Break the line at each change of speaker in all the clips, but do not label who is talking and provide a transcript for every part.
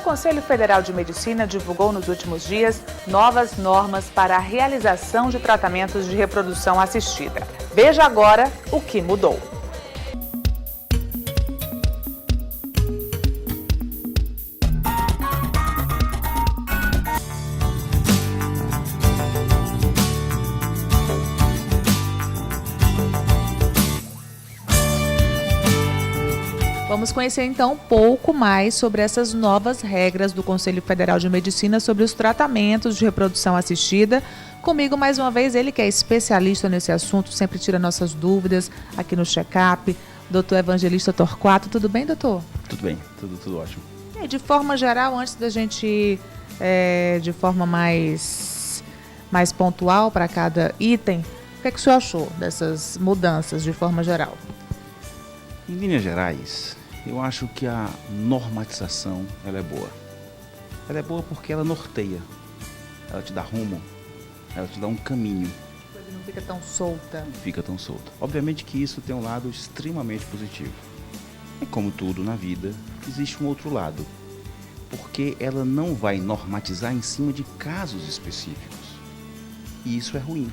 Conselho Federal de Medicina divulgou nos últimos dias novas normas para a realização de tratamentos de reprodução assistida. Veja agora o que mudou. Vamos conhecer então um pouco mais sobre essas novas regras do Conselho Federal de Medicina sobre os tratamentos de reprodução assistida. Comigo, mais uma vez, ele que é especialista nesse assunto, sempre tira nossas dúvidas aqui no check-up, doutor Evangelista Torquato. Tudo bem, doutor?
Tudo bem, tudo ótimo.
E de forma geral, antes da gente ir de forma mais pontual para cada item, o que é que o senhor achou dessas mudanças de forma geral?
Em linhas gerais, eu acho que a normatização ela é boa. Ela é boa porque ela norteia, ela te dá rumo, ela te dá um caminho.
A coisa não fica tão solta.
Não fica tão solta. Obviamente que isso tem um lado extremamente positivo. E como tudo na vida, existe um outro lado. Porque ela não vai normatizar em cima de casos específicos. E isso é ruim,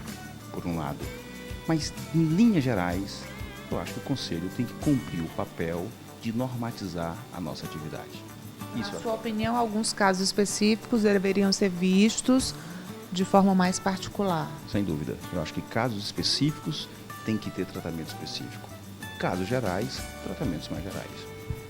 por um lado. Mas, em linhas gerais, eu acho que o Conselho tem que cumprir o papel de normatizar a nossa atividade. Isso.
Na sua opinião, alguns casos específicos deveriam ser vistos de forma mais particular?
Sem dúvida. Eu acho que casos específicos têm que ter tratamento específico. Casos gerais, tratamentos mais gerais.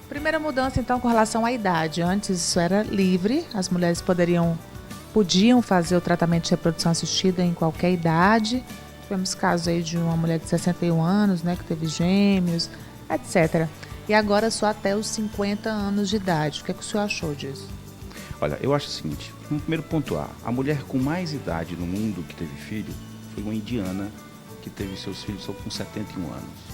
Primeira mudança, então, com relação à idade. Antes isso era livre, as mulheres podiam fazer o tratamento de reprodução assistida em qualquer idade. Tivemos casos aí de uma mulher de 61 anos, né, que teve gêmeos, etc. E agora só até os 50 anos de idade. O que é que o senhor achou disso?
Olha, eu acho o seguinte, vamos primeiro pontuar. A mulher com mais idade no mundo que teve filho foi uma indiana que teve seus filhos só com 71 anos.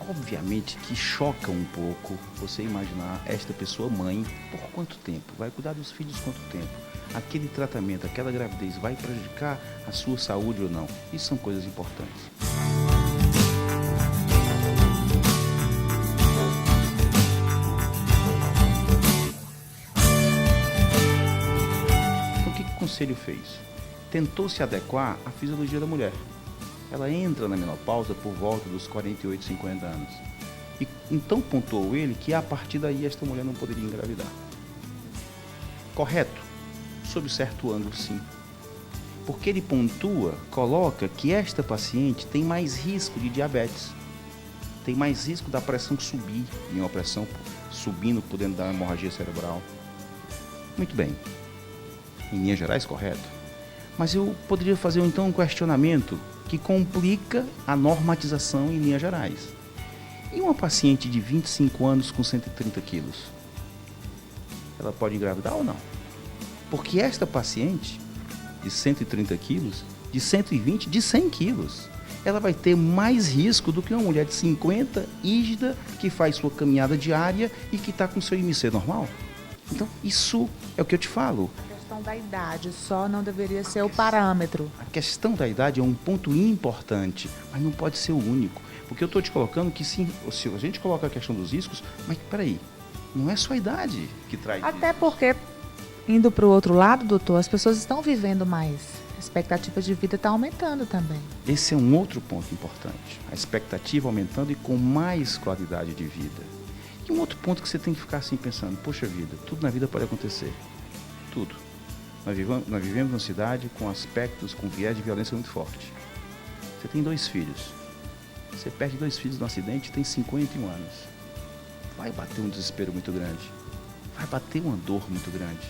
Obviamente que choca um pouco você imaginar esta pessoa mãe por quanto tempo, vai cuidar dos filhos quanto tempo. Aquele tratamento, aquela gravidez vai prejudicar a sua saúde ou não? Isso são coisas importantes. O que o Conselho fez? Tentou se adequar à fisiologia da mulher. Ela entra na menopausa por volta dos 48, 50 anos. E então pontuou ele que a partir daí esta mulher não poderia engravidar. Correto? Sob certo ângulo, sim. Porque ele coloca que esta paciente tem mais risco de diabetes. Tem mais risco da pressão subir, e uma pressão subindo, podendo dar uma hemorragia cerebral. Muito bem. Em linhas gerais, correto. Mas eu poderia fazer então um questionamento que complica a normatização em linhas gerais. E uma paciente de 25 anos com 130 quilos? Ela pode engravidar ou não? Porque esta paciente de 130 quilos, de 120, de 100 quilos, ela vai ter mais risco do que uma mulher de 50, rígida, que faz sua caminhada diária e que está com seu IMC normal. Então, isso é o que eu te falo.
A questão da idade só não deveria ser o parâmetro.
A questão da idade é um ponto importante, mas não pode ser o único. Porque eu estou te colocando que sim, se a gente coloca a questão dos riscos, mas peraí, não é só a idade que traz
Até
riscos.
porque, indo para o outro lado, doutor, as pessoas estão vivendo mais. A expectativa de vida está aumentando também.
Esse é um outro ponto importante. A expectativa aumentando e com mais qualidade de vida. E um outro ponto que você tem que ficar assim pensando, poxa vida, tudo na vida pode acontecer. Tudo. Nós vivemos numa cidade com aspectos, com viés de violência muito forte. Você tem 2 filhos. Você perde 2 filhos num acidente e tem 51 anos. Vai bater um desespero muito grande. Vai bater uma dor muito grande.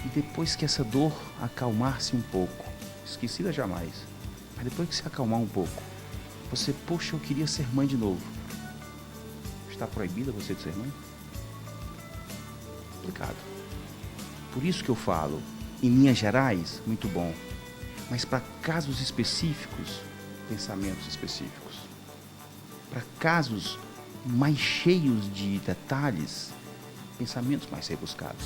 E depois que essa dor acalmar-se um pouco, esquecida jamais, mas depois que se acalmar um pouco, você, poxa, eu queria ser mãe de novo. Está proibida você de ser mãe? Complicado. Por isso que eu falo, em linhas gerais, muito bom. Mas para casos específicos, pensamentos específicos. Para casos mais cheios de detalhes, pensamentos mais rebuscados.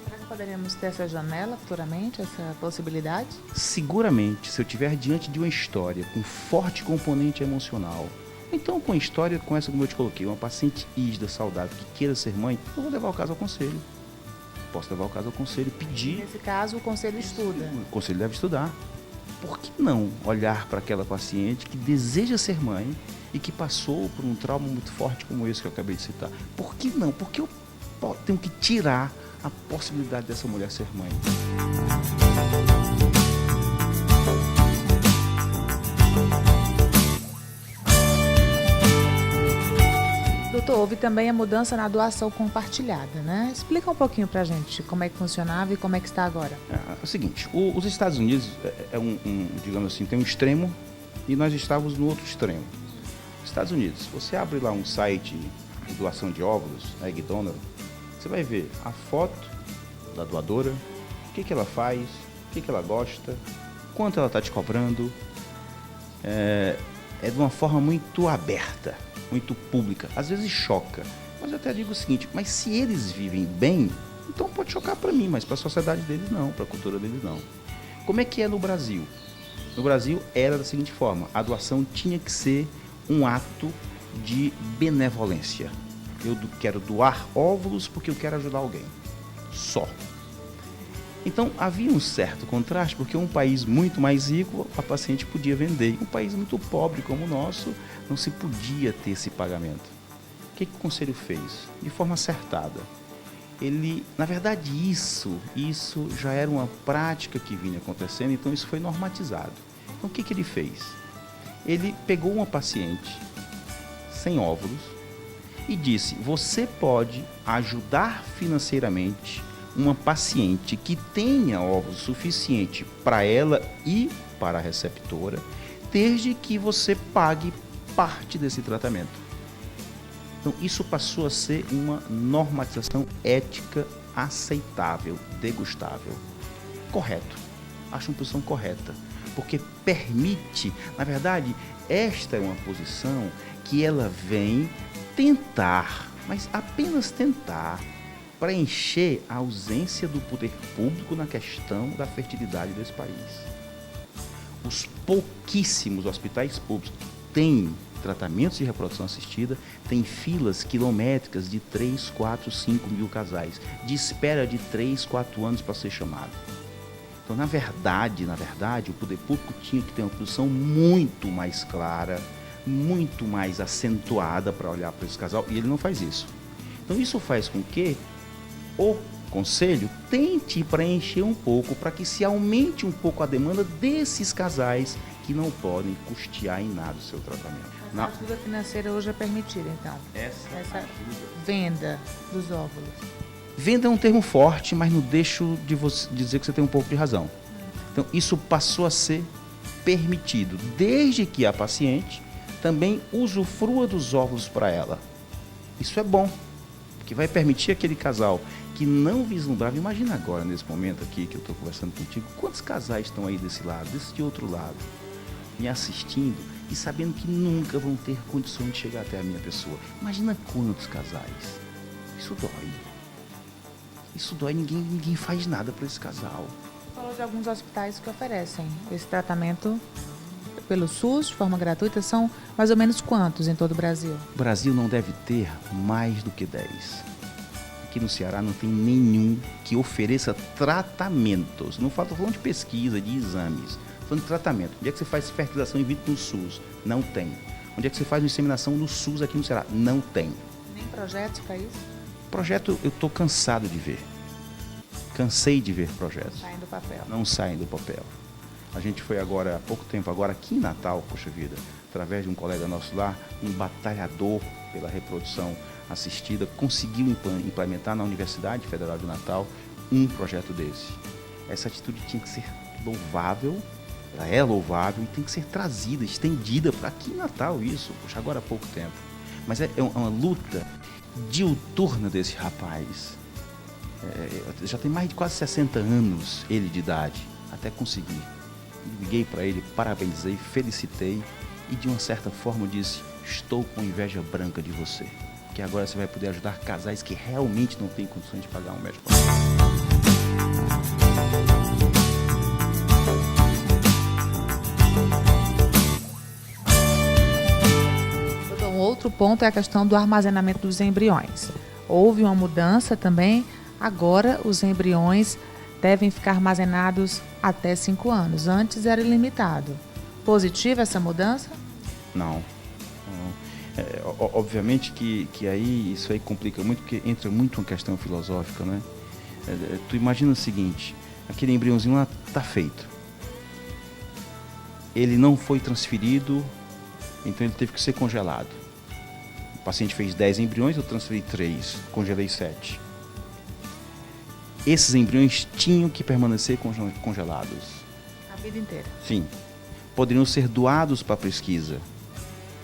Será que poderíamos ter essa janela futuramente, essa possibilidade?
Seguramente, se eu estiver diante de uma história com forte componente emocional, Então, com a história, com essa como eu te coloquei, uma paciente ígida, saudável, que queira ser mãe, eu vou levar o caso ao conselho. Posso levar o caso ao conselho, pedir.
Nesse caso, o conselho estuda.
O conselho deve estudar. Por que não olhar para aquela paciente que deseja ser mãe e que passou por um trauma muito forte como esse que eu acabei de citar? Por que não? Porque eu tenho que tirar a possibilidade dessa mulher ser mãe.
Doutor, houve também a mudança na doação compartilhada, né? Explica um pouquinho pra gente como é que funcionava e como é que está agora.
É o seguinte, os Estados Unidos digamos assim, tem um extremo e nós estávamos no outro extremo. Estados Unidos, você abre lá um site de doação de óvulos, a Egg Donor, você vai ver a foto da doadora, o que ela faz, o que ela gosta, quanto ela está te cobrando. É de uma forma muito aberta, muito pública. Às vezes choca, mas eu até digo o seguinte, mas se eles vivem bem, então pode chocar para mim, mas para a sociedade deles não, para a cultura deles não. Como é que é no Brasil? No Brasil era da seguinte forma, a doação tinha que ser um ato de benevolência. Eu quero doar óvulos porque eu quero ajudar alguém. Só. Então, havia um certo contraste, porque um país muito mais rico, a paciente podia vender. Um país muito pobre como o nosso, não se podia ter esse pagamento. O que o conselho fez? De forma acertada. Ele, na verdade, isso já era uma prática que vinha acontecendo, então isso foi normatizado. Então, o que ele fez? Ele pegou uma paciente sem óvulos e disse, você pode ajudar financeiramente uma paciente que tenha óvulos suficiente para ela e para a receptora, desde que você pague parte desse tratamento. Então, isso passou a ser uma normatização ética aceitável, degustável. Correto. Acho uma posição correta, porque permite, na verdade, esta é uma posição que ela vem tentar, mas apenas tentar, preencher a ausência do poder público na questão da fertilidade desse país. Os pouquíssimos hospitais públicos que têm tratamentos de reprodução assistida têm filas quilométricas de 3, 4, 5 mil casais, de espera de 3, 4 anos para ser chamado. Então, na verdade, o poder público tinha que ter uma posição muito mais clara, muito mais acentuada para olhar para esse casal, e ele não faz isso. Então, isso faz com que o conselho tente preencher um pouco para que se aumente um pouco a demanda desses casais que não podem custear em nada o seu tratamento.
A ajuda financeira hoje é permitida, então? Essa venda dos óvulos.
Venda é um termo forte, mas não deixo de dizer que você tem um pouco de razão. Então, isso passou a ser permitido, desde que a paciente também usufrua dos óvulos para ela. Isso é bom, porque vai permitir aquele casal que não vislumbrava. Imagina agora, nesse momento aqui que eu estou conversando contigo, quantos casais estão aí desse lado, desse outro lado, me assistindo e sabendo que nunca vão ter condições de chegar até a minha pessoa. Imagina quantos casais. Isso dói. Isso dói, ninguém faz nada para esse casal.
Você falou de alguns hospitais que oferecem esse tratamento pelo SUS, de forma gratuita. São mais ou menos quantos em todo o Brasil?
O Brasil não deve ter mais do que 10. Aqui no Ceará não tem nenhum que ofereça tratamentos. Não estou falando de pesquisa, de exames. Estou falando de tratamento. Onde é que você faz fertilização in vitro no SUS? Não tem. Onde é que você faz inseminação no SUS aqui no Ceará? Não tem.
Nem projetos para isso?
Projeto eu estou cansado de ver. Cansei de ver projetos.
Saem do papel.
Não saem do papel. A gente foi agora, há pouco tempo, agora aqui em Natal, poxa vida, através de um colega nosso lá, um batalhador pela reprodução assistida, conseguiu implementar na Universidade Federal de Natal um projeto desse. Essa atitude tinha que ser louvável, ela é louvável e tem que ser trazida, estendida para aqui em Natal isso, poxa, agora há pouco tempo. Mas é uma luta diuturna desse rapaz. Já tem mais de quase 60 anos ele de idade, até conseguir. Liguei para ele, parabenizei, felicitei e de uma certa forma disse, estou com inveja branca de você, que agora você vai poder ajudar casais que realmente não têm condições de pagar um médico.
outro ponto é a questão do armazenamento dos embriões. Houve uma mudança também, agora os embriões devem ficar armazenados até 5 anos. Antes era ilimitado. Positiva essa mudança?
Não. Obviamente que aí isso aí complica muito, porque entra muito uma questão filosófica, né? Tu imagina o seguinte, aquele embriãozinho lá está feito. Ele não foi transferido, então ele teve que ser congelado. O paciente fez 10 embriões, eu transferi 3, congelei 7. Esses embriões tinham que permanecer congelados.
A vida inteira.
Sim. Poderiam ser doados para pesquisa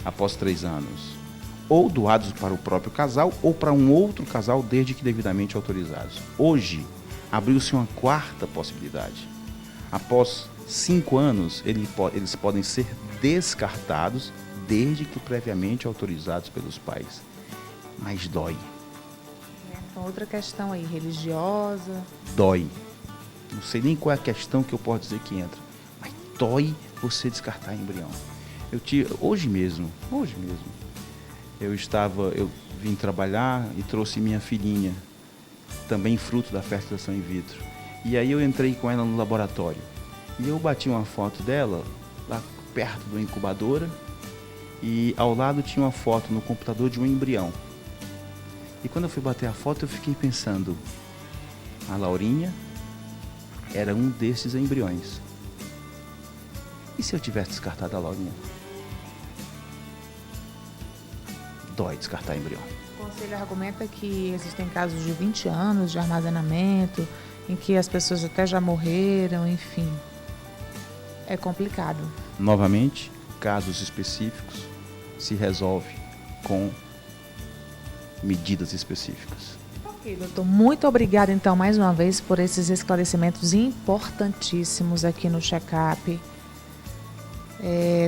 após 3 anos. Ou doados para o próprio casal ou para um outro casal desde que devidamente autorizados. Hoje, abriu-se uma quarta possibilidade. Após 5 anos, eles podem ser descartados desde que previamente autorizados pelos pais. Mas dói.
Então, outra questão aí, religiosa.
Dói. Não sei nem qual é a questão que eu posso dizer que entra. Mas dói você descartar embrião. Hoje mesmo, eu vim trabalhar e trouxe minha filhinha, também fruto da fertilização in vitro. E aí eu entrei com ela no laboratório. E eu bati uma foto dela lá perto da incubadora e ao lado tinha uma foto no computador de um embrião. E quando eu fui bater a foto, eu fiquei pensando, a Laurinha era um desses embriões. E se eu tivesse descartado a Laurinha? Dói descartar embrião.
O conselho argumenta que existem casos de 20 anos de armazenamento, em que as pessoas até já morreram, enfim. É complicado.
Novamente, casos específicos se resolve com medidas específicas.
Ok, doutor. Muito obrigada, então, mais uma vez, por esses esclarecimentos importantíssimos aqui no check-up.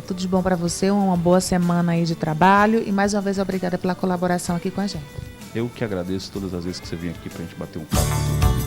Tudo de bom para você, uma boa semana aí de trabalho e mais uma vez obrigada pela colaboração aqui com a gente.
Eu que agradeço todas as vezes que você vem aqui para a gente bater um papo.